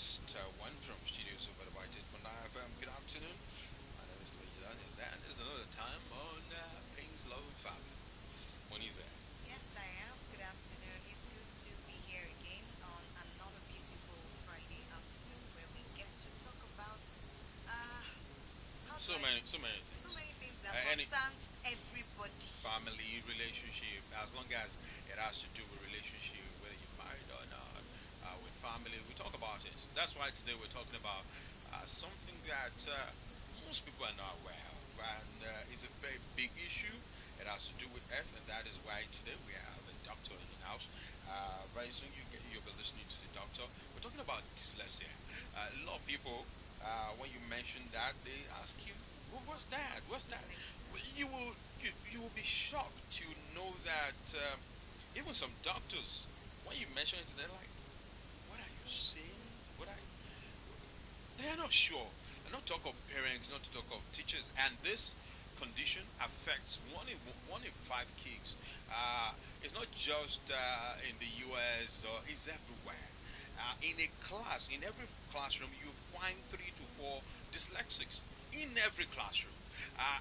just one from Studios over the White 8.9 FM. Good afternoon. My name is Lejan, and it's another time on Pings Love and Family. Moniza. Yes, I am. Good afternoon. It's good to be here again on another beautiful Friday afternoon where we get to talk about uh how do I So many so things. many things that Any concerns everybody. family relationship, as long as it has to do with relationship, whether you're married or not, with family, we talk about it. That's why today we're talking about something that most people are not aware of, and it's a very big issue. It has to do with health, and that is why today we have a doctor in the house. Very soon you'll be listening to the doctor. We're talking about dyslexia. A lot of people, when you mention that, they ask you, "What's that? What's that?" Dyslexia. You will be shocked to know that even some doctors, when you mention it, they're like, "What are you saying? What are they are not sure." And not talk of parents, not to talk of teachers, and this condition affects one in five kids. It's not just in the U.S. or it's everywhere. In a class, in every classroom, you find three to four dyslexics in every classroom,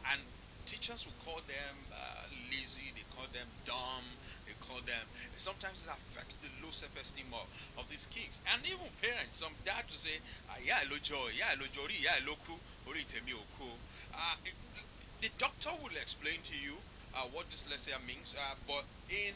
and teachers will call them lazy. They call them dumb. They call them. Sometimes it affects the low self-esteem of these kids, and even parents. Some dad to say, "Yeah, hello joy, yeah, hello jori, yeah, hello ku, ori temi oku." The doctor will explain to you what dyslexia means, but in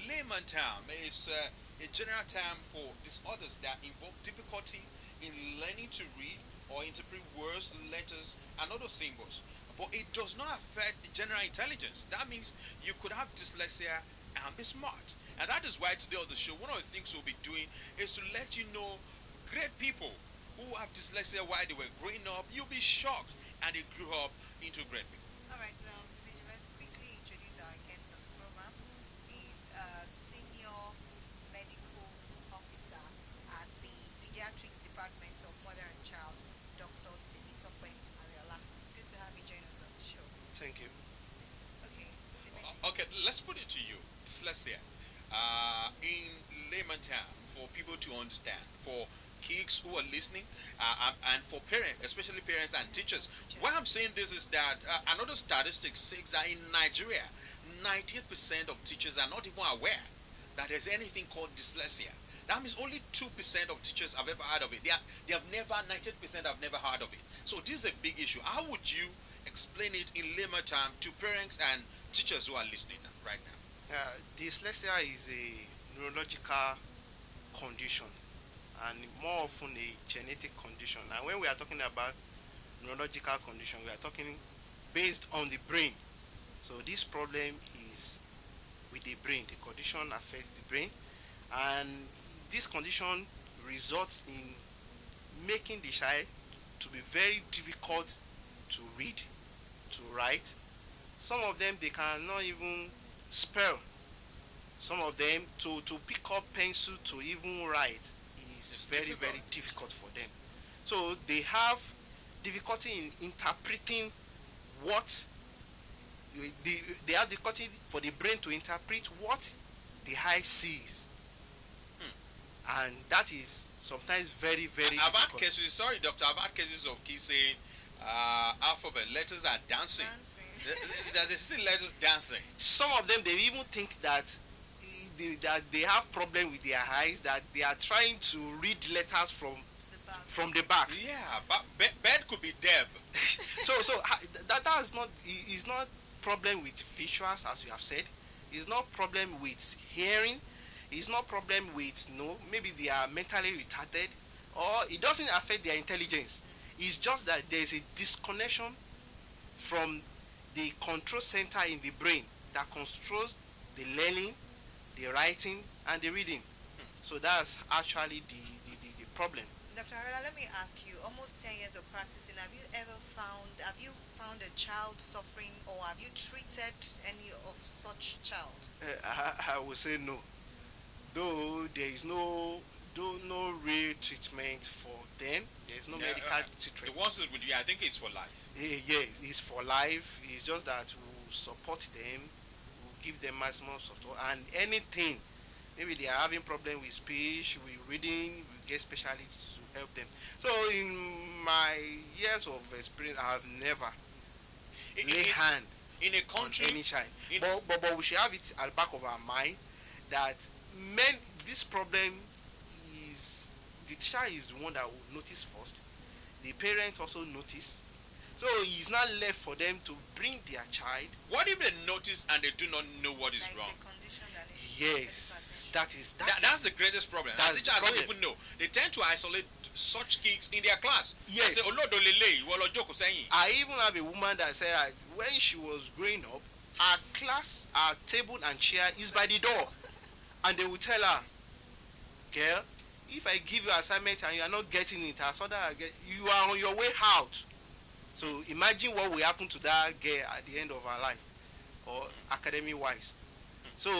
layman term, it's a general term for disorders that involve difficulty in learning to read or interpret words, letters, and other symbols. But it does not affect the general intelligence. That means you could have dyslexia and be smart. And that is why today on the show, one of the things we'll be doing is to let you know great people who have dyslexia while they were growing up. You'll be shocked, and they grew up into great people. All right, let's quickly introduce our guest on the program. He's a senior medical officer at the Pediatrics Department of Mother and Child, Dr. Timitope Ariola. It's good to have you join us on the show. Thank you. Okay, Timothy. Okay, let's put it to you. Dyslexia. In layman term, for people to understand, for kids who are listening, and for parents, especially parents and teachers. Why I'm Teachers. saying this is that another statistic says that in Nigeria, 98% of teachers are not even aware that there's anything called dyslexia. That means only 2% of teachers have ever heard of it. They have never, 98% have never heard of it. So this is a big issue. How would you explain it in layman term to parents and teachers who are listening right now? Dyslexia is a neurological condition and more often a genetic condition. And when we are talking about neurological condition, we are talking based on the brain. So this problem is with the brain. The condition affects the brain, and this condition results in making the child to be very difficult to read, to write. Some of them they cannot even spell. Some of them to pick up pencil to even write is It's very difficult. very difficult for them. So they have difficulty in interpreting what they have difficulty for the brain to interpret what the eye sees, Hmm. and that is sometimes very very I've had difficult. cases, sorry, doctor, I've had cases of kids saying alphabet letters are dancing. Dancing. That they see letters dancing. Some of them they even think that that they have problem with their eyes, that they are trying to read letters The back. from the back. Yeah, but bed could be deaf. That is not problem with visuals, as you have said. It's not problem with hearing. It's not problem with no, maybe they are mentally retarded, or it doesn't affect their intelligence. It's just that there is a disconnection from the control center in the brain that controls the learning, the writing, and the reading. So that's actually the problem. Dr. Ariola, let me ask you, almost 10 years of practicing, have you found a child suffering or have you treated any of such child? I would say no. Though there is no real treatment for them. There is no Yeah, medical the treatment. ones that with you, I think it's for life. Yeah, it's for life. It's just that we support them, we give them maximum support, and anything. Maybe they are having problem with speech, with reading, with get specialists to help them. So in my years of experience, I have never In, laid in, hand in a on country, any child. in- But we should have it at the back of our mind that men this problem is the child is the one that will notice first. The parents also notice. So it's not left for them to bring their child. what if they notice and they do not know what is Like wrong? a condition that needs Yes, That's the greatest problem. That's Teachers the don't problem. even know. They tend to isolate such kids in their class. Yes. They say, "Olodo lele, ìwọ lọ jókòó sẹ́yìn." I even have a woman that said that when she was growing up, her class, her table and chair is by the door. And they will tell her, girl, if I give you assignment and you are not getting it, as other you are on your way out. So imagine what will happen to that girl at the end of her life, or academy wise. So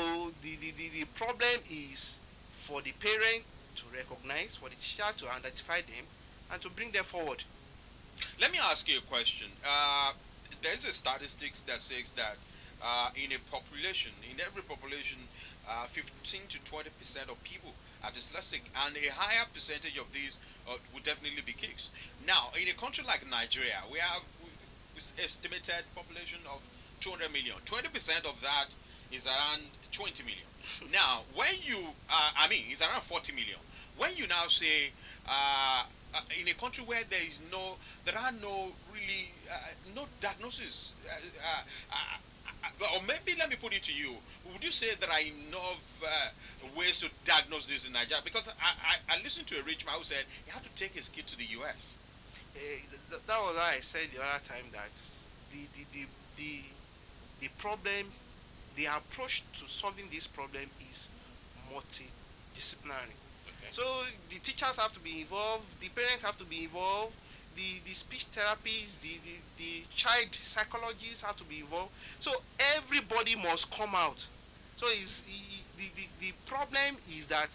the problem is for the parent to recognize, for the teacher to identify them, and to bring them forward. Let me ask you a question. There's a statistics that says that in a population, in every population, 15 to 20% of people are dyslexic, and a higher percentage of these would definitely be kids. Now, in a country like Nigeria, we have estimated population of 200 million. 20% of that is around 20 million. Now, when you, it's around 40 million. When you now say, in a country where there are no really, no diagnosis, or maybe let me put it to you, would you say there are enough ways to diagnose this in Nigeria? Because I listened to a rich man who said he had to take his kid to the US. That was why I said the other time that the problem, the approach to solving this problem is multidisciplinary. Okay. So the teachers have to be involved, the parents have to be involved, the speech therapists, the child psychologists have to be involved. So everybody must come out. So the problem is that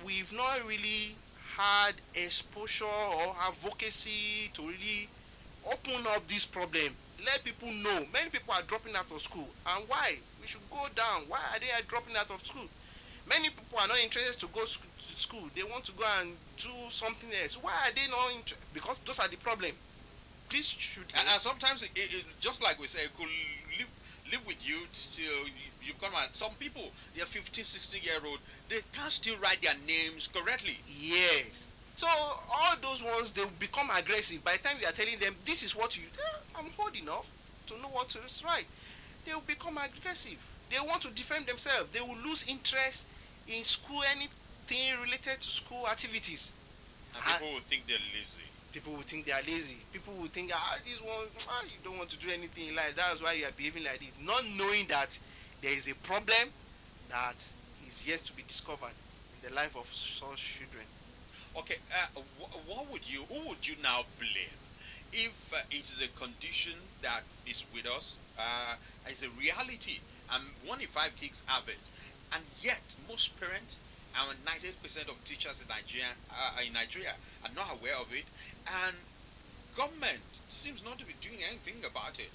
we've not really had exposure or advocacy to really open up this problem. Let people know. Many people are dropping out of school. And why? We should go down. Why are they dropping out of school? Many people are not interested to go to school. They want to go and do something else. Why are they not interested? Because those are the problem. Please should. And sometimes, just like we say, it could live with you till you come out. Some people, they are 15, 16-year-old, they can't still write their names correctly. Yes. So all those ones, they will become aggressive. By the time you are telling them, this is what you do, I'm old enough to know what is right. They will become aggressive. They want to defend themselves. They will lose interest in school, anything related to school activities. And people will think they're lazy. People will think they are lazy. People will think, this one, you don't want to do anything like that. That's why you are behaving like this. Not knowing that there is a problem that is yet to be discovered in the life of such children. Okay, who would you now blame if it is a condition that is with us, it's a reality, and 1 in 5 kids have it, and yet most parents and 98% of teachers in Nigeria are not aware of it, and government seems not to be doing anything about it.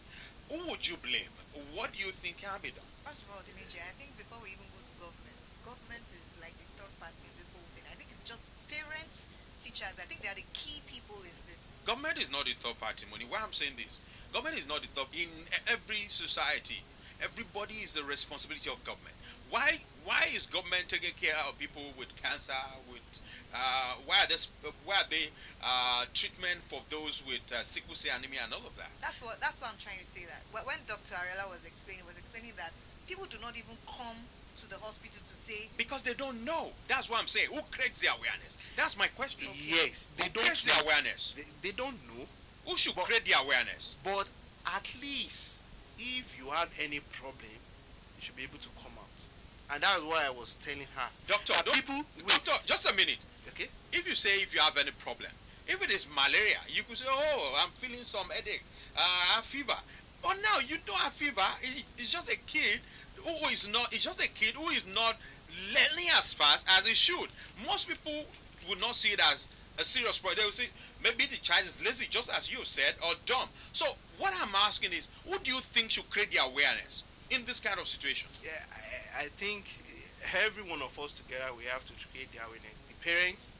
Who would you blame? What do you think can be done? First of all, Dimeji, I think before we even go to government is like the third party in this whole thing. I think it's just parents, teachers. I think they are the key people in this. Government is not the third party, Money. Why I'm saying this? Government is not the third. In every society, everybody is the responsibility of government. Why is government taking care of people with cancer? Why are they treatment for those with sickle cell anemia and all of that? That's what I'm trying to say. That when Dr. Arella was explaining that people do not even come to the hospital to say, because they don't know. That's what I'm saying. Who creates the awareness? That's my question. Yes, they Who don't creates the know. awareness? They don't know. Who should create the awareness? But at least if you have any problem, you should be able to come out. And that's what I was telling her. Doctor, doctor, just a minute. Okay. If you say if you have any problem, if it is malaria, you could say, oh, I'm feeling some headache, I have fever. But now you don't have fever. It's just a kid who is not. It's just a kid who is not learning as fast as he should. Most people would not see it as a serious problem. They will say maybe the child is lazy, just as you said, or dumb. So what I'm asking is, who do you think should create the awareness in this kind of situation? Yeah, I think every one of us together, we have to create the awareness. The parents,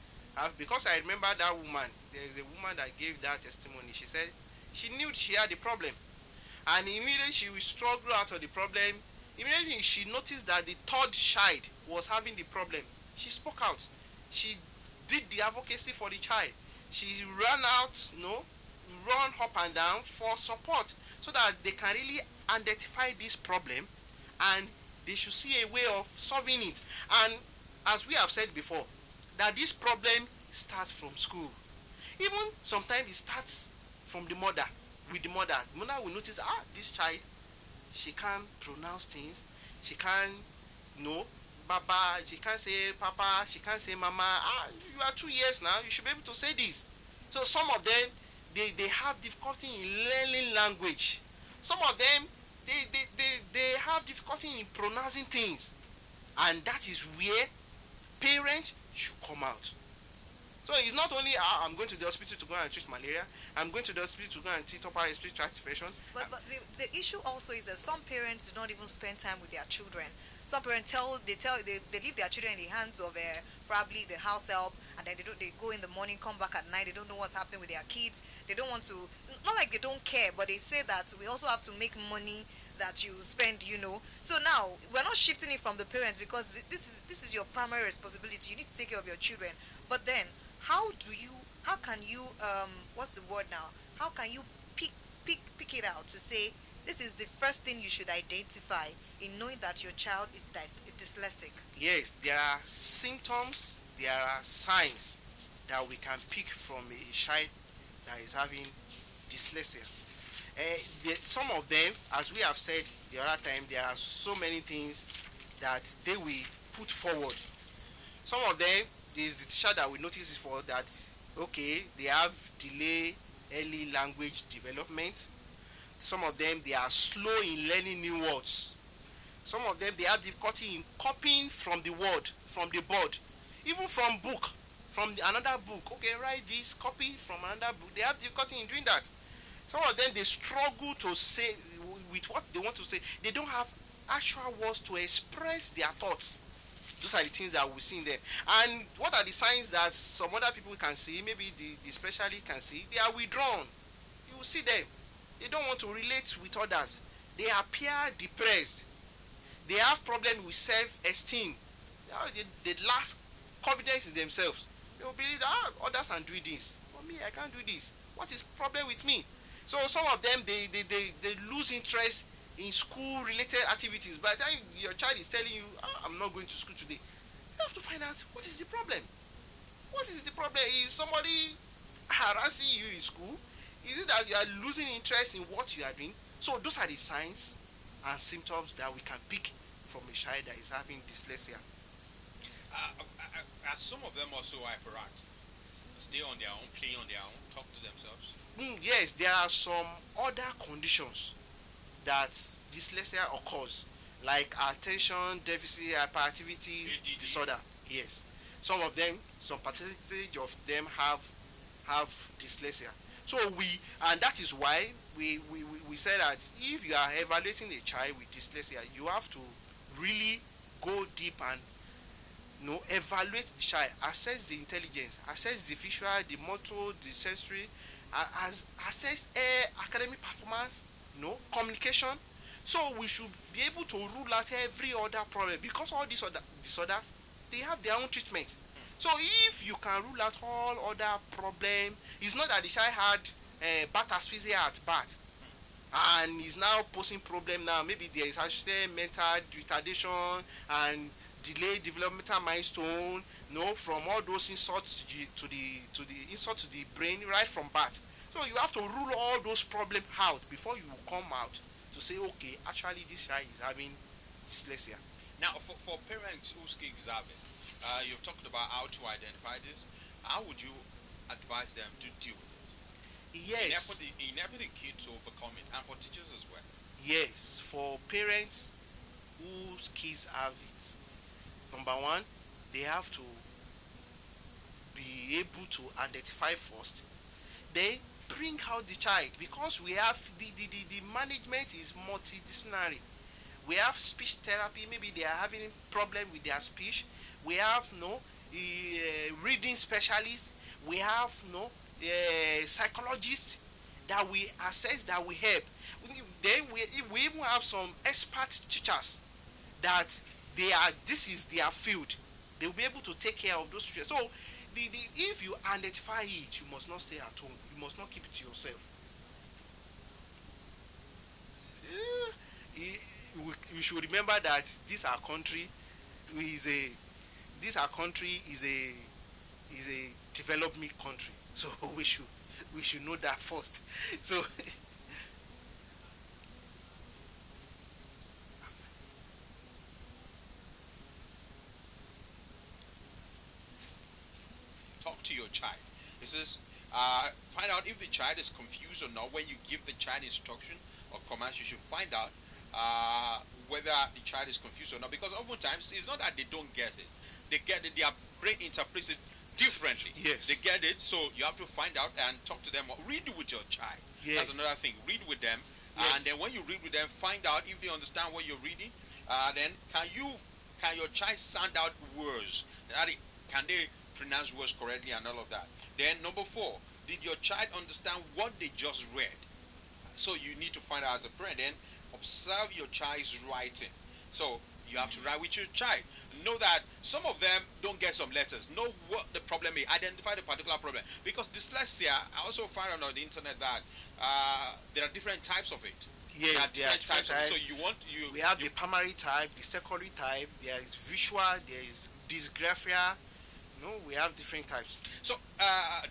Because I remember that woman. There is a woman that gave that testimony. She said she knew she had the problem, and immediately she will struggle out of the problem. Immediately she noticed that the third child was having the problem. She spoke out. She did the advocacy for the child. She ran out, run up and down for support so that they can really identify this problem and they should see a way of solving it. And as we have said before, that this problem starts from school. Even sometimes it starts from the mother. With the mother will notice, this child, she can't pronounce things, she can't baba, she can't say papa, she can't say mama. You are 2 years now, you should be able to say this. So some of them, they have difficulty in learning language. Some of them, they have difficulty in pronouncing things, and that is where parents should come out. So it's not only I'm going to the hospital to go and treat malaria, I'm going to the hospital to go and treat upper respiratory tract infection. But the issue also is that some parents do not even spend time with their children. Some parents they leave their children in the hands of probably the house help, and then they go in the morning, come back at night. They don't know what's happening with their kids. They don't want to, not like they don't care, but they say that we also have to make money that you spend. So now we're not shifting it from the parents, because this is your primary responsibility. You need to take care of your children. But then how can you what's the word now? How can you pick it out to say this is the first thing you should identify in knowing that your child is dyslexic? Yes, there are symptoms, there are signs that we can pick from a child that is having dyslexia. Some of them, as we have said the other time, there are so many things that they will put forward. Some of them, is the teacher that we notice for that, okay, they have delay early language development. Some of them, they are slow in learning new words. Some of them, they have difficulty in copying from the board, even from book, from another book. Okay, write this, copy from another book. They have difficulty in doing that. Some of them, they struggle to say with what they want to say. They don't have actual words to express their thoughts. Those are the things that we see in there. And what are the signs that some other people can see, maybe the specialist can see? They are withdrawn. You will see them. They don't want to relate with others. They appear depressed. They have problems with self-esteem. They lack confidence in themselves. They will believe that others can do this. For me, I can't do this. What is the problem with me? So some of them, they lose interest in school-related activities. By the time your child is telling you, I'm not going to school today, you have to find out what is the problem. What is the problem? Is somebody harassing you in school? Is it that you are losing interest in what you are doing? So those are the signs and symptoms that we can pick from a child that is having dyslexia. Are some of them also hyperactive? Stay on their own, play on their own, talk to themselves? Yes, there are some other conditions that dyslexia occurs, like attention deficit hyperactivity ADD. disorder. Yes, some percentage of them have dyslexia. So and that is why we say that if you are evaluating a child with dyslexia, you have to really go deep and evaluate the child, assess the intelligence, assess the visual, the motor, the sensory, assess academic performance, communication. So we should be able to rule out every other problem, because all these other disorders, they have their own treatment. So if you can rule out all other problems, it's not that the child had bad asphyxia at birth and is now posing problem now. Maybe there is actually mental retardation and delayed developmental milestone, from all those insults to the insult to the brain right from birth. So you have to rule all those problems out before you come out to say, okay, actually this child is having dyslexia. Now, for parents whose kids have it, you've talked about how to identify this. How would you advise them to deal with it? Yes. Enable the kids to overcome it, and for teachers as well. Yes, for parents whose kids have it, number one, they have to be able to identify first, then bring out the child, because we have the management is multidisciplinary. We have speech therapy, maybe they are having problem with their speech. We have reading specialists, we have psychologists that we assess, that we help. Then we even have some expert teachers that this is their field. They will be able to take care of those children. So if you identify it, you must not stay at home. You must not keep it to yourself. We should remember that our country is a developing country. So we should know that first. So Talk to your child. It says, find out if the child is confused or not. When you give the child instruction or commands, you should find out whether the child is confused or not. Because oftentimes, it's not that they don't get it. They get it, their brain interprets it differently. Yes. They get it, so you have to find out and talk to them. Read with your child. Yes. That's another thing. Read with them. Yes. And then when you read with them, find out if they understand what you're reading. Then can your child sound out words? Can they pronounce words correctly and all of that? Then number 4, did your child understand what they just read? So you need to find out as a parent. Then observe your child's writing. So you have to write with your child. Know that some of them don't get some letters. Know what the problem is. Identify the particular problem. Because dyslexia, I also found out on the internet that there are different types of it. Yes, there are different types. So we have the primary type, the secondary type. There is visual. There is dysgraphia. We have different types. So,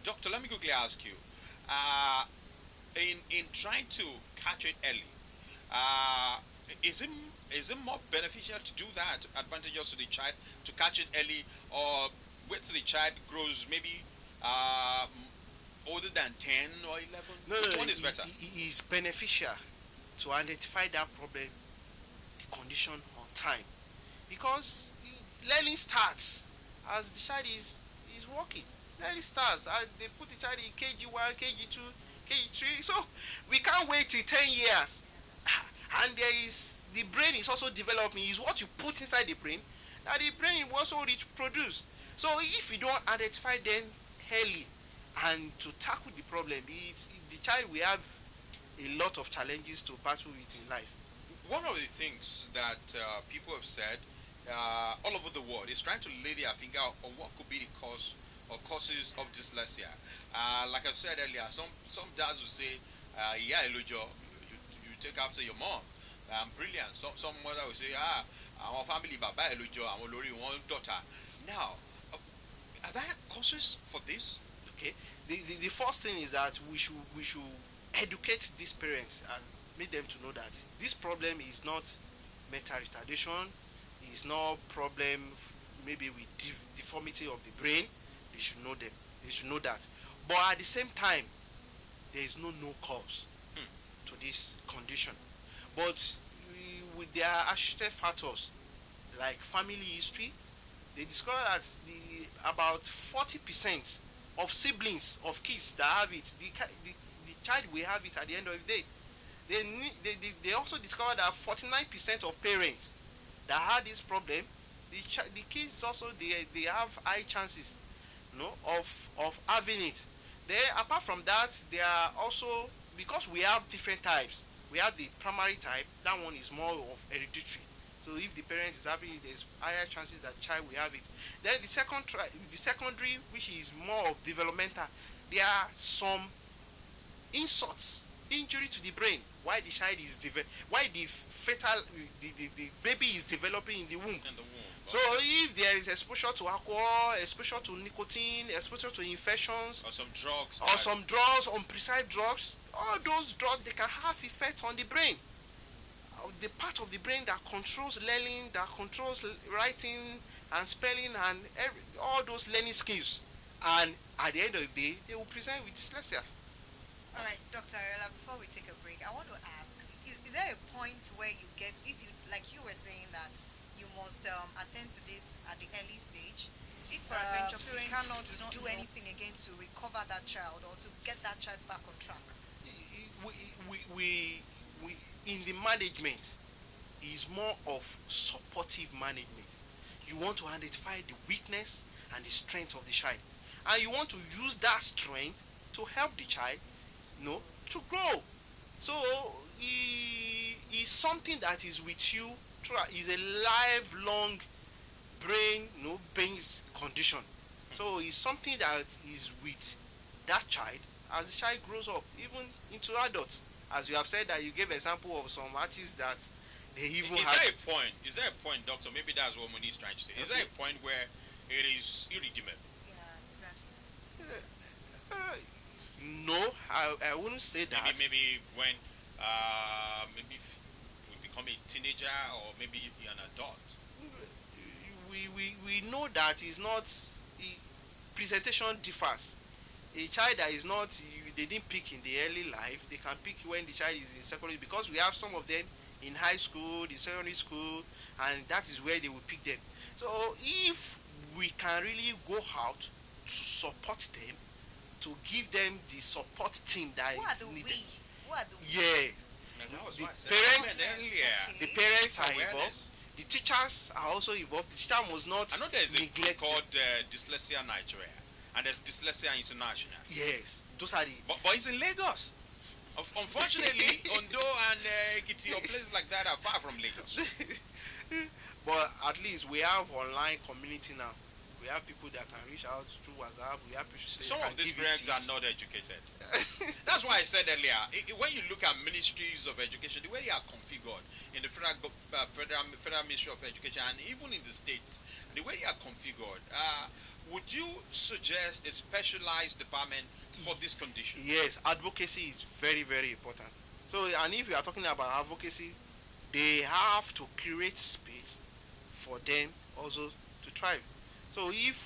doctor, let me quickly ask you. In trying to catch it early, is it more beneficial to do that, advantageous to the child, to catch it early, or wait till the child grows maybe older than 10 or 11? Which one is better? It is beneficial to identify that problem, the condition on time, because learning starts as the child is walking. Learning starts as they put the child in KG1, KG2, KG3. So we can't wait till 10 years. And the brain is also developing. Is what you put inside the brain that the brain will also reproduce. So if you don't identify them early and to tackle the problem, the child will have a lot of challenges to battle with in life. One of the things that people have said all over the world is trying to lay their finger on what could be the cause or causes of dyslexia. Like I said earlier, some dads will say, yeah, Elijah, you take after your mom. Brilliant. Some mother will say, our family, Baba Elijah, our Lori, one daughter. Now, are there causes for this? Okay. The first thing is that we should educate these parents and make them to know that this problem is not mental retardation, is not problem maybe with deformity of the brain. They should know them. They should know that. But at the same time, there is no cause to this condition. But with their associated factors like family history, they discover that about 40% of siblings of kids that have it, the child will have it at the end of the day. They also discovered that 49% of parents that had this problem, the kids also they have high chances, of having it. Then apart from that, there are also, because we have different types. We have the primary type. That one is more of hereditary. So if the parent is having it, there's higher chances that child will have it. Then the secondary, which is more of developmental, there are some injury to the brain while the child is while the baby is developing in the womb. So if there is exposure to alcohol, exposure to nicotine, exposure to infections, or some drugs, unprescribed drugs, all those drugs, they can have effect on the brain. The part of the brain that controls learning, that controls writing and spelling and all those learning skills. And at the end of the day, they will present with dyslexia. All right, Dr. Ariola, before we take a break, I want to ask, is there a point where you get, if you, like you were saying that you must attend to this at the early stage, if parents cannot do anything again to recover that child or to get that child back on track? We in the management is more of supportive management. You want to identify the weakness and the strength of the child, and you want to use that strength to help the child, to grow. So is something that is with you throughout, is a lifelong brain, based condition. So it's something that is with that child as the child grows up, even into adults. As you have said that you gave example of some artists that they even Is have there a point? Is there a point, doctor? Maybe that's what Moni is trying to say. Is there a point where it is irredeemable? Yeah, exactly. uh, no, I wouldn't say that. Maybe when maybe we become a teenager or maybe you're an adult. We know that is not presentation differs. A child that is not, they didn't pick in the early life, they can pick when the child is in secondary, because we have some of them in high school, in secondary school, and that is where they will pick them. So if we can really go out to support them, to give them the support team that Who are is the needed. we? Who are the we? Yeah, And that was the what I said parents, earlier. the parents are Awareness. involved, the teachers are also involved. The teacher must not I know there's a group neglect them. called Dyslexia Nigeria, and there's Dyslexia International. Yes, those are the But it's in Lagos. Unfortunately, Ondo and Ekiti or places like that are far from Lagos. but at least we have online community now. We have people that can reach out through WhatsApp. We have people Some that of can these give you parents are tips. not educated. That's why I said earlier, when you look at ministries of education, the way they are configured in the federal Ministry of Education and even in the states, the way they are configured, would you suggest a specialized department for this condition? Yes, advocacy is very, very important. So, and if you are talking about advocacy, they have to create space for them also to thrive. So if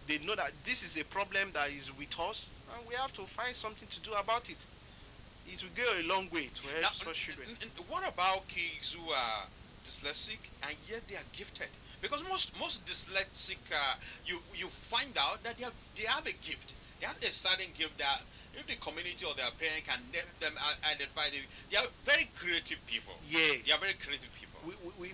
they know that this is a problem that is with us, and we have to find something to do about it. It will go a long way to help Now, such children. what about kids who are dyslexic and yet they are gifted? Because most dyslexic, you find out that they have a gift. They have a certain gift that if the community or their parent can let them identify, they are very creative people. Yeah, They are very creative people.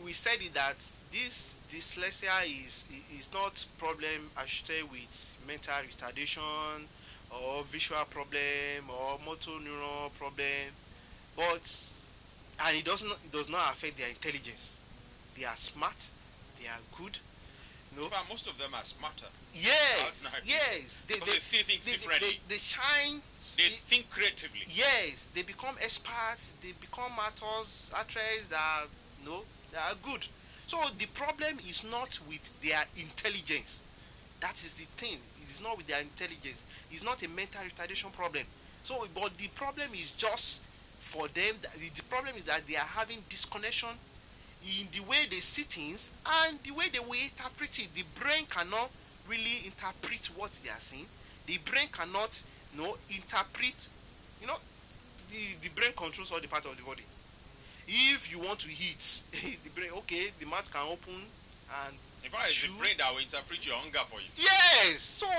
we said it that this dyslexia is not problem associated with mental retardation or visual problem or motor neuron problem, but and it does not affect their intelligence. They are smart, they are good. In fact, most of them are smarter. Yes, No, yes. Because they see things differently. They shine. They think creatively. Yes, they become experts. They become actors that they are good. So the problem is not with their intelligence. That is the thing. It is not with their intelligence. It's not a mental retardation problem. So, but the problem is just for them. The problem is that they are having disconnection in the way they see things and the way they will interpret it. The brain cannot really interpret what they are seeing. The brain cannot, interpret. The brain controls all the part of the body. If you want to eat, the brain, okay, the mouth can open and In fact, it's the brain that will interpret your hunger for you. yes. So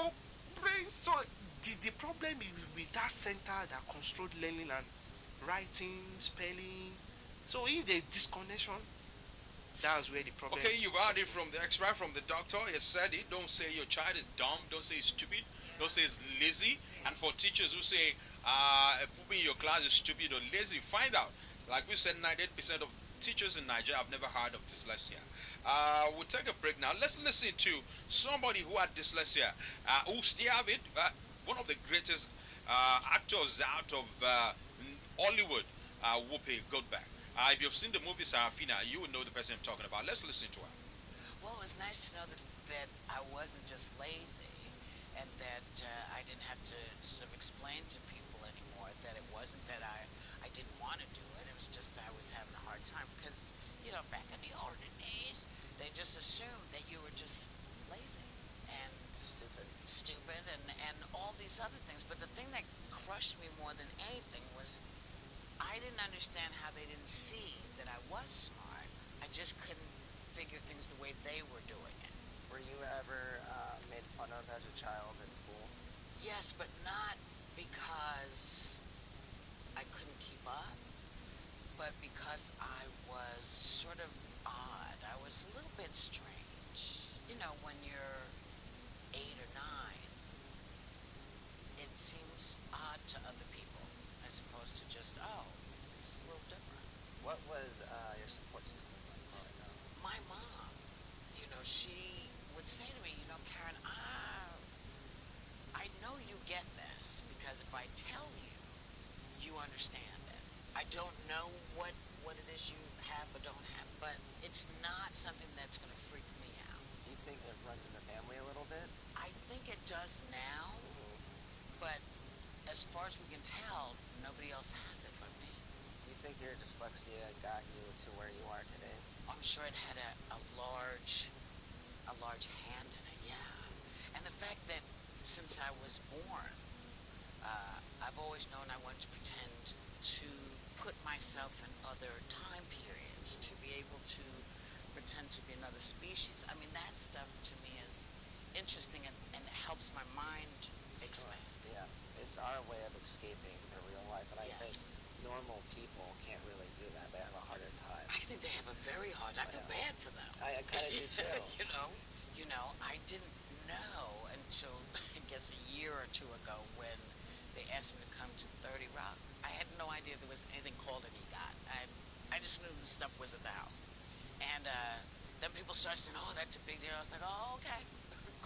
the problem is with that center that controls learning and writing, spelling. So if there's disconnection, that's where the problem. Okay, you've heard it from the expert, from the doctor. He said it. Don't say your child is dumb. Don't say he's stupid. Don't say he's lazy. And for teachers who say putting your class is stupid or lazy, find out. Like we said, 98% of teachers in Nigeria have never heard of dyslexia. We'll take a break now. Let's listen to somebody who had dyslexia, who still have it. One of the greatest actors out of Hollywood, Whoopi Goldberg. If you've seen the movie Sarafina, you will know the person I'm talking about. Let's listen to her. Well, it was nice to know that I wasn't just lazy and that I didn't have to sort of explain to people anymore that it wasn't that I didn't want to do it. It was just that I was having a hard time because, back in the olden days, they just assumed that you were just lazy and stupid and all these other things. But the thing that crushed me more than anything was I didn't understand how they didn't see that I was smart. I just couldn't figure things the way they were doing it. Were you ever made fun of as a child in school? Yes, but not because I couldn't keep up, but because I was sort of odd. I was a little bit strange. When you're don't know what it is you have or don't have, but it's not something that's going to freak me out. Do you think it runs in the family a little bit? I think it does now, but as far as we can tell, nobody else has it but me. Do you think your dyslexia got you to where you are today? I'm sure it had a large hand in it, yeah. And the fact that since I was born, I've always known I wanted to pretend to put myself in other time periods, to be able to pretend to be another species. I mean, that stuff to me is interesting and it helps my mind expand. Yeah, it's our way of escaping the real life, and I think Yes. normal people can't really do that. They have a harder time. I think they have a very hard. I feel bad for them. I kind of do too. You know, I didn't know until I guess a year or two ago when they asked me to come to 30 Rock. I had no idea there was anything called an EGOT. I just knew the stuff was at the house, and then people started saying, "Oh, that's a big deal." I was like, "Oh, okay,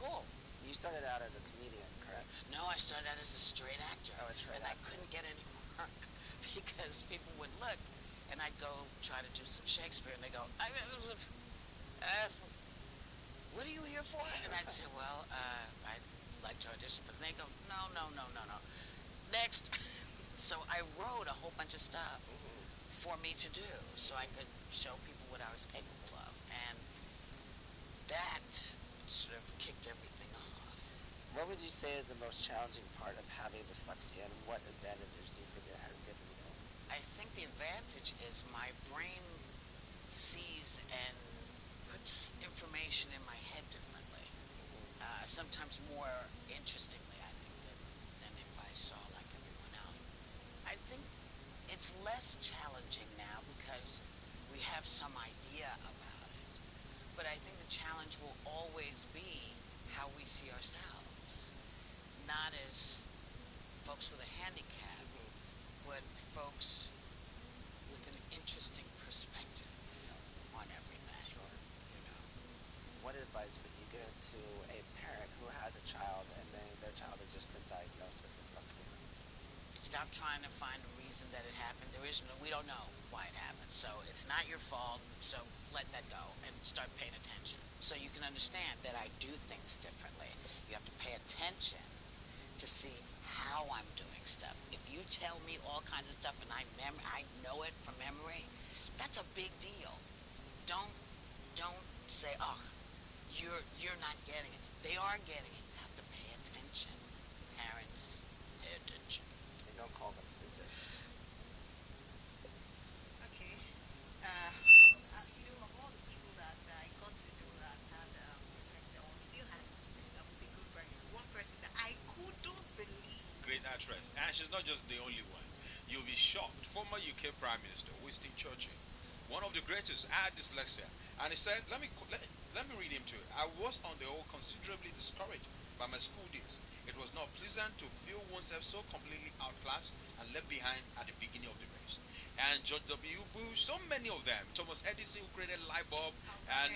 cool." You started out as a comedian, correct? No, I started out as a straight actor, Oh, a straight and I actor. couldn't get any work because people would look, and I'd go try to do some Shakespeare, and they go, "What are you here for?" And I'd say, "Well, I'd like to audition for." And they go, "No, no, no, no, no. Next." So I wrote a whole bunch of stuff for me to do, so I could show people what I was capable of, and that sort of kicked everything off. What would you say is the most challenging part of having dyslexia, and what advantages do you think it has given you? I think the advantage is my brain sees and puts information in my head differently. Sometimes more interestingly, I think, than if I saw like everyone else. I think it's less challenging now because we have some idea about it. But I think the challenge will always be how we see ourselves. Not as folks with a handicap, but folks with an interesting perspective on everything. You know. What advice would you give to a parent who has a child and then their child has just been diagnosed with dyslexia? Stop trying to find a reason that it happened. There is no, we don't know why it happened. So it's not your fault. So let that go and start paying attention. So you can understand that I do things differently. You have to pay attention to see how I'm doing stuff. If you tell me all kinds of stuff and I know it from memory, that's a big deal. Don't say, "Oh, you're not getting it." They are getting it. You have to pay attention. Parents, pay attention. And don't call them stupid. Okay. You know, of all the people that I got to know that had dyslexia or still had dyslexia with a good brain, one person that I couldn't believe. Great actress. And she's not just the only one. You'll be shocked. Former UK Prime Minister Winston Churchill, one of the greatest, had dyslexia. And he said, let me read him to you. "I was on the whole considerably discouraged by my school days. It was not pleasant to feel oneself so completely outclassed and left behind at the beginning of the race." And George W. Bush, so many of them. Thomas Edison, who created light bulb and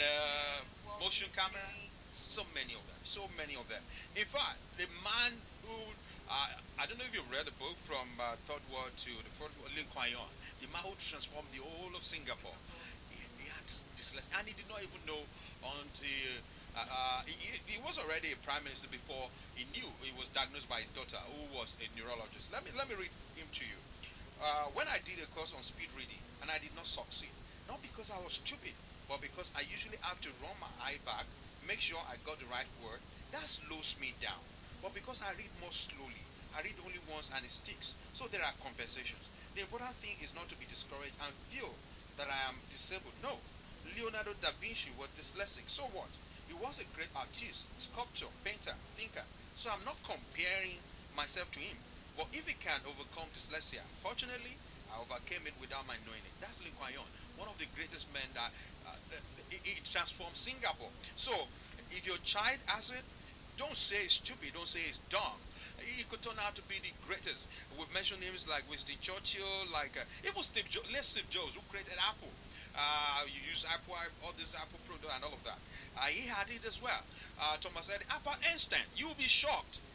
motion camera. So many of them. So many of them. In fact, the man who, I don't know if you've read the book from Third World to the Fourth World, Lee Kuan Yew, the man who transformed the whole of Singapore. He had dyslexia, and he did not even know until he was already a prime minister before he knew he was diagnosed by his daughter, who was a neurologist. Let me read him to you. When I did a course on speed reading and I did not succeed, not because I was stupid, but because I usually have to run my eye back, make sure I got the right word, that slows me down. But because I read more slowly, I read only once and it sticks. So there are compensations. The important thing is not to be discouraged and feel that I am disabled. No. Leonardo da Vinci was dyslexic. So what? He was a great artist, sculptor, painter, thinker. So I'm not comparing myself to him. But if he can overcome dyslexia, fortunately, I overcame it without my knowing it. That's Lee Kuan Yew, one of the greatest men that he transformed Singapore. So if your child has it, don't say it's stupid, don't say it's dumb. He could turn out to be the greatest. We've mentioned names like Winston Churchill, like even Steve Jobs, who created Apple. You use Apple, all this Apple product and all of that. He had it as well. Thomas said, Albert Einstein, you'll be shocked.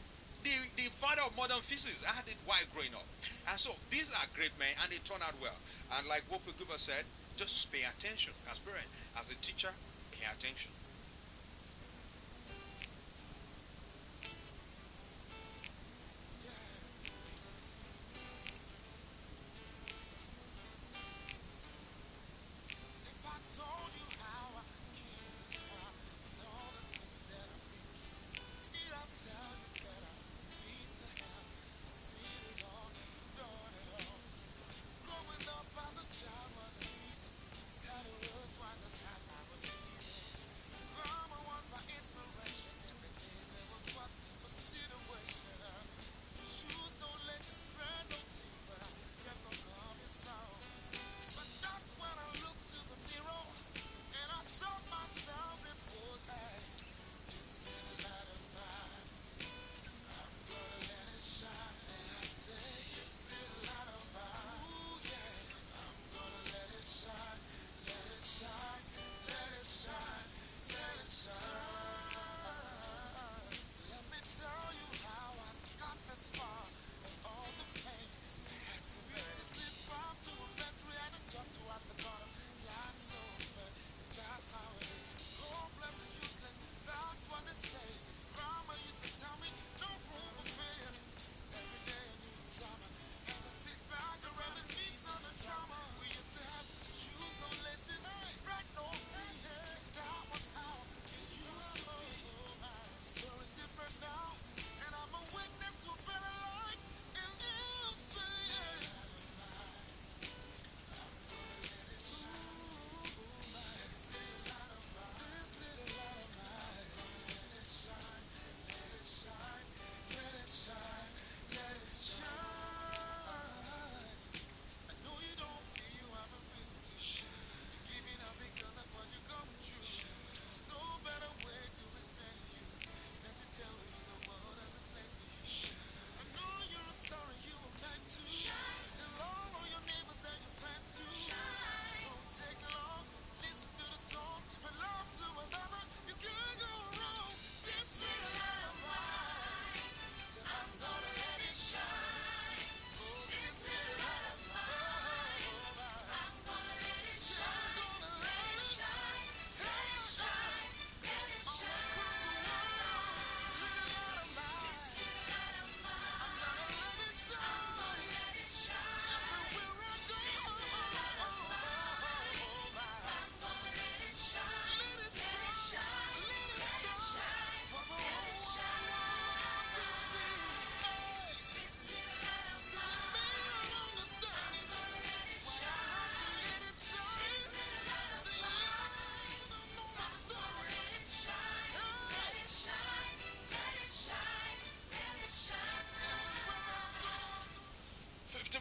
the father of modern physics. I had it while growing up. And so these are great men and they turn out well. And like what Guba said, just pay attention as parent, as a teacher, pay attention.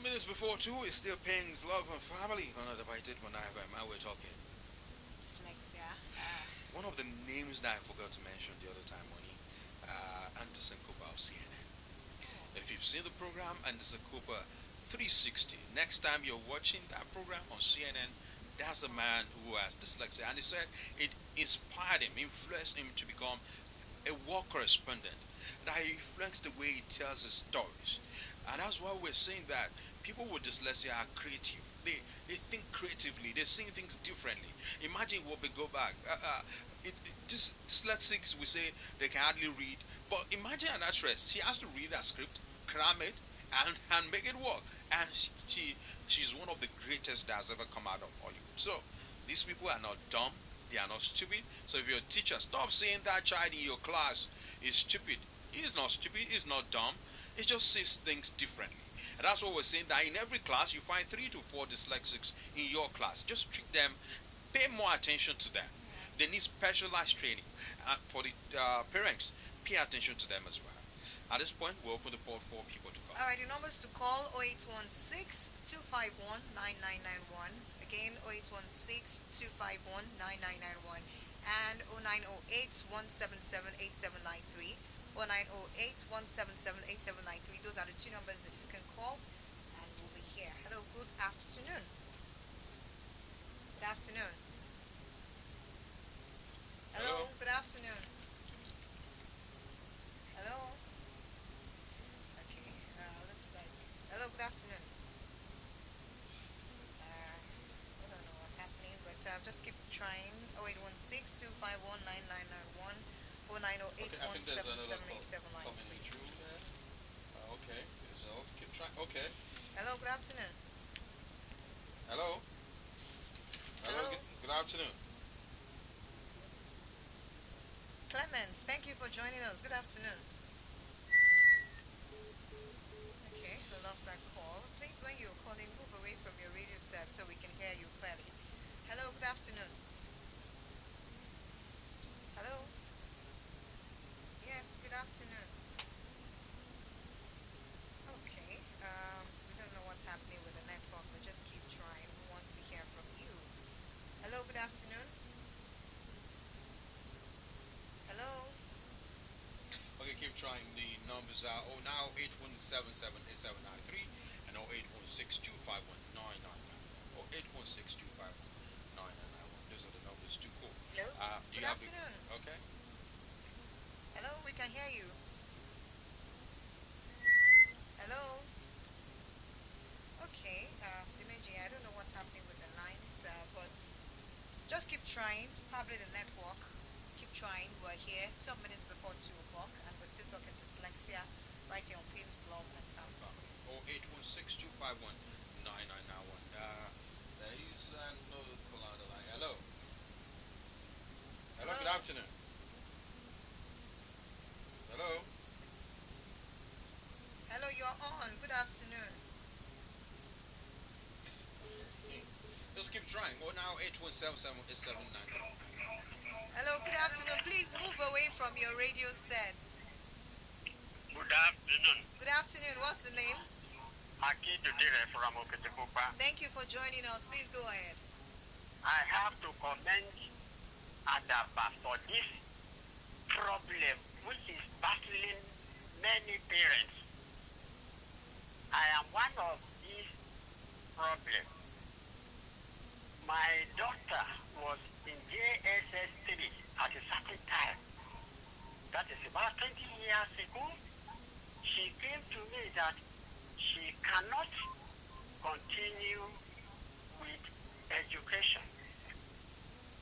Minutes before 2 is still Ping's Love and Family on a divided when I have we're talking. Dyslexia. One of the names that I forgot to mention the other time, Moni, Anderson Cooper of CNN. If you've seen the program, Anderson Cooper 360, next time you're watching that program on CNN, that's a man who has dyslexia. And he said it inspired him, influenced him to become a war correspondent. That he influenced the way he tells his stories. And that's why we're saying that people with dyslexia are creative. They think creatively. They see things differently. Imagine what we go back. Dyslexics, we say they can hardly read. But imagine an actress. She has to read a script, cram it, and make it work. And she's one of the greatest that has ever come out of Hollywood. So these people are not dumb. They are not stupid. So if you're a teacher, stop saying that child in your class is stupid. He's not stupid. He's not dumb. He just sees things differently. And that's what we're saying, that in every class you find 3 to 4 dyslexics in your class. Just treat them, pay more attention to them. They need specialized training. For the parents, pay attention to them as well. At this point, we'll open the port for people to call. Alright, the numbers to call 0816-251-9991. Again, 0816-251-9991. And 0908-177-8793. 0908-177-8793. Those are the two numbers that you can call and we'll be here. Hello, good afternoon. Good afternoon. Hello, good afternoon. Hello. just keep trying. 0816 251 9991 or Okay, I think there's another call 908 coming in through there. Okay, so keep trying. Okay, Hello, good afternoon. hello, hello. Hello, Good afternoon. Clemens. Thank you for joining us. Good afternoon. Okay, we lost that call. Please, when you're calling, move away from your radio set so we can hear you clearly. Hello, good afternoon. Hello. Yes, good afternoon. Okay, we don't know what's happening with the network, but just keep trying. We want to hear from you. Hello, good afternoon. Hello. Okay, keep trying. The numbers are now 81778793 and 0816251999 or 8162519991. Those are the numbers to call. Hello. You Good have the afternoon. okay. Hello, we can hear you. Hello. Okay, Dimeji, I don't know what's happening with the lines, but just keep trying. Probably the network. Keep trying. We're here 12 minutes before 2 o'clock, and we're still talking dyslexia right here on Payne's Law and Family. Or 8162519991. There is another call on the line. Hello. Hello. Good Hello. afternoon. Hello. Hello, you're on. Good afternoon. Just keep trying. Well, now 81778793. Hello, good afternoon. Please move away from your radio set. Good afternoon. Good afternoon. What's the name? Aki Dudire from Okitipupa. Thank you for joining us. Please go ahead. I have to commend Adaba for this problem which is battling many parents. I am one of these problems. My daughter was in JSS 3 at a certain time. That is about 20 years ago. She came to me that she cannot continue with education.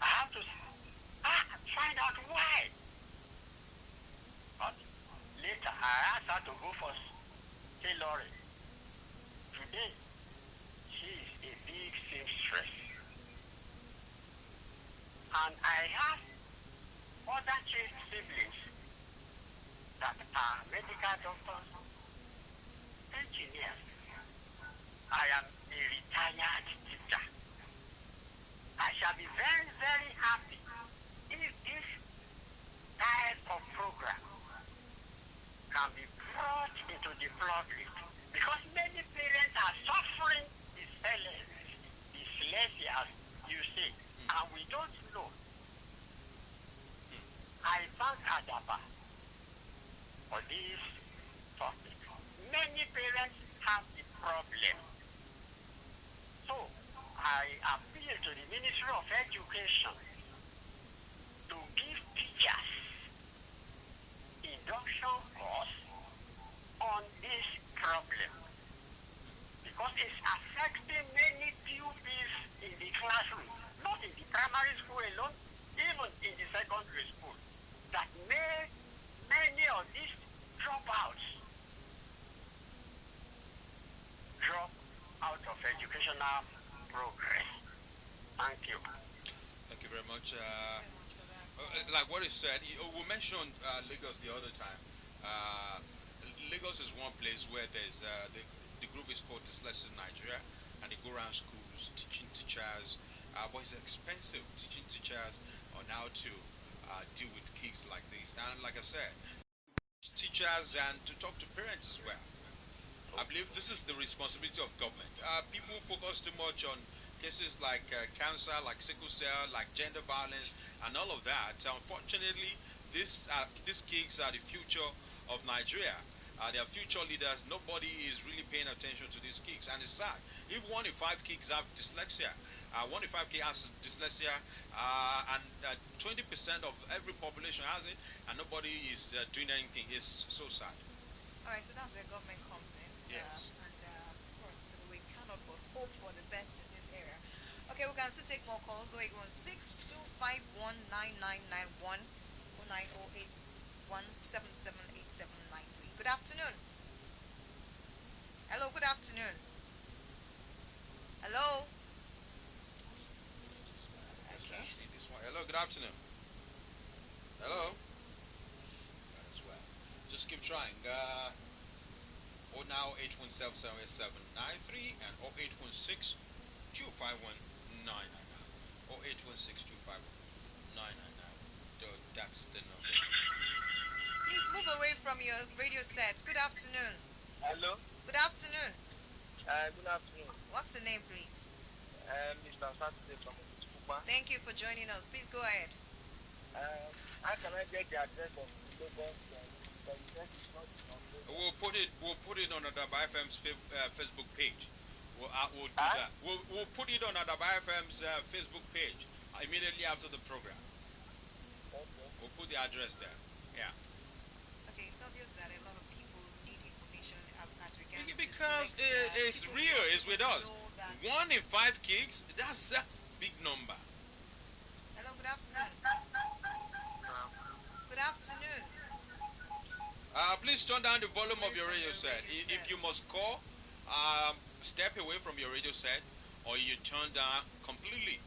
I have to find out why. But later I asked her to go for tailoring. Today, she is a big seamstress. And I have other siblings that are medical doctors, engineers. I am a retired teacher. I shall be very, very happy if this type of program can be brought into the public, because many parents are suffering dyslexia, as you say, and we don't know. I thank Adaba for this topic. Many parents have the problem. So I appeal to the Ministry of Education to give teachers induction course on this problem, because it's affecting many pupils in the classroom, not in the primary school alone, even in the secondary school, that many of these dropouts drop out of educational progress. Thank you. Thank you very much. Like what he said, we mentioned Lagos the other time. Lagos is one place where there's the group is called Dyslexia Nigeria, and they go around schools teaching teachers. But it's expensive teaching teachers on how to deal with kids like this. And like I said, teachers and to talk to parents as well. I believe this is the responsibility of government. People focus too much on cases like cancer, like sickle cell, like gender violence, and all of that. Unfortunately, these kids are the future of Nigeria. They are future leaders. Nobody is really paying attention to these kids, and it's sad. If 1 in 5 kids have dyslexia, 1 in 5 kids has dyslexia, and 20% of every population has it, and nobody is doing anything. It's so sad. All right, so that's where government comes in. Yes. And of course, we cannot but hope for the best in this area. Okay. Okay, we can still take more calls. 0816 251 9991 Good afternoon. Hello, good afternoon. Hello. Okay. See this one. Hello, good afternoon. Hello. As well. Just keep trying. Oh now 817-787-93 and 0816 251 999. 0816 251 999. That's the number. Please move away from your radio set. Good afternoon. Hello. Good afternoon. Good afternoon. What's the name, please? Mr. Saturday from Kupa. Thank you for joining us. Please go ahead. How can I get the address of Lagos? We'll put it on Adaba FM's Facebook page. We'll do that. We'll put it on Adaba FM's Facebook page immediately after the program. Okay. We'll put the address there. Yeah. Okay, it's obvious that a lot of people need information as regards Because dyslexia. it's People real. want It's to with us. know that- 1 in 5 kids. That's big number. Hello, good afternoon. Good afternoon. Please turn down the volume of your Away radio from your set. radio If you set. must call, step away from your radio set, or you turn down completely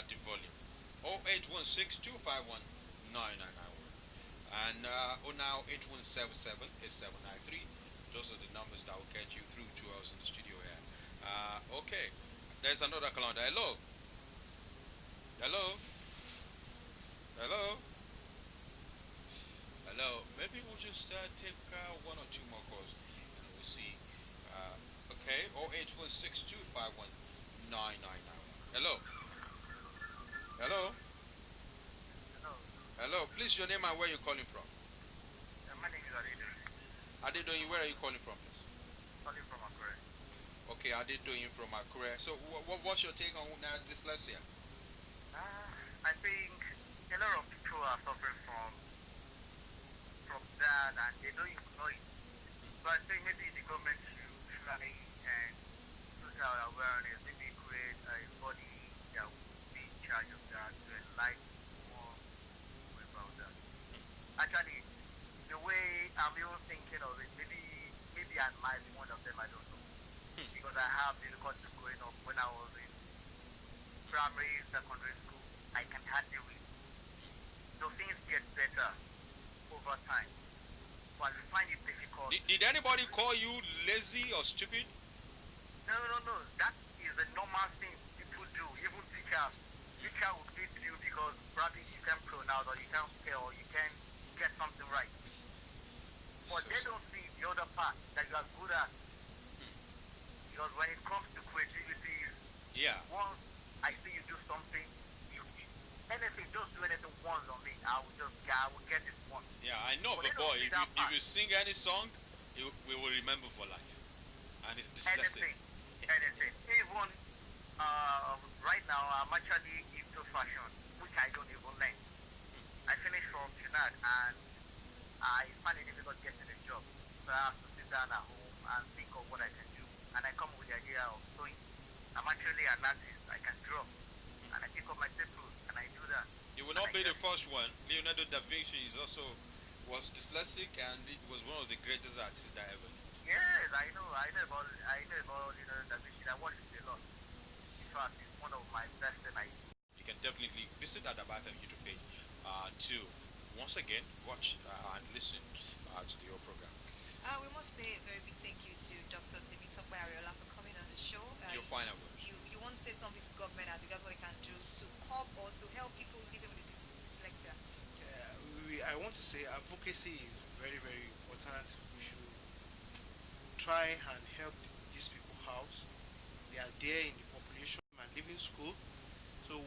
the volume. 0816 251 9991 and now 8177 is 793. Those are the numbers that will get you through to us in the studio here. Okay, there's another calendar. Hello. Hello. Hello. Hello. Maybe we'll just take 1 or 2 more calls and we'll see. Okay, 0816 251 9991. Hello. Hello. Hello. Hello. Please, your name and where you're calling from. My name is Adedoyin. Adedoyin, where are you calling from, please? Calling from Akure. Okay, Adedoyin from Akure. So, what's your take on dyslexia? I think a lot of people are suffering from that, and they don't even know it. So I think maybe the government should try and social awareness, maybe create a body that will be in charge of that to enlighten more people about that. Actually, the way I'm even thinking of it, maybe I might be one of them, I don't know. Because I have difficulty growing up when I was in primary, secondary school. I can hardly read. So things get better over time. But I find it difficult. Did anybody call you lazy or stupid? No. That is a normal thing people do. Even teachers. Teacher will beat you because probably you can't pronounce or you can't spell or you can't get something right. But they don't see the other part that you are good at. Because when it comes to creativity, Yeah. once I see you do something, anything, just do anything once on me, I will get it once. Yeah, I know of But a they don't boy. see If that you part. sing any song, we will remember for life. And it's dyslexic. Anything. Even right now, I'm actually into fashion, which I don't even learn. I finished from Trinidad and I find it difficult getting a job. So I have to sit down at home and think of what I can do. And I come with the idea of sewing. I'm actually an artist. I can draw. And I pick up my staples and I do that. You will not be the first one. Leonardo da Vinci was dyslexic and it was one of the greatest artists that ever lived. Yes, I know about Da Vinci. I watched it a lot. In fact, it's one of my best and I You can definitely visit Adaba FM YouTube page to once again watch and listen to the whole program. We must say a very big thank you to Dr. Temitope Ariola for coming on the show. Your final word. You want to say something to government as regards what they can do to curb or to help people living with dyslexia? I want to say advocacy is very, very important. We should try and help these people out. They are there in the population and leaving school. So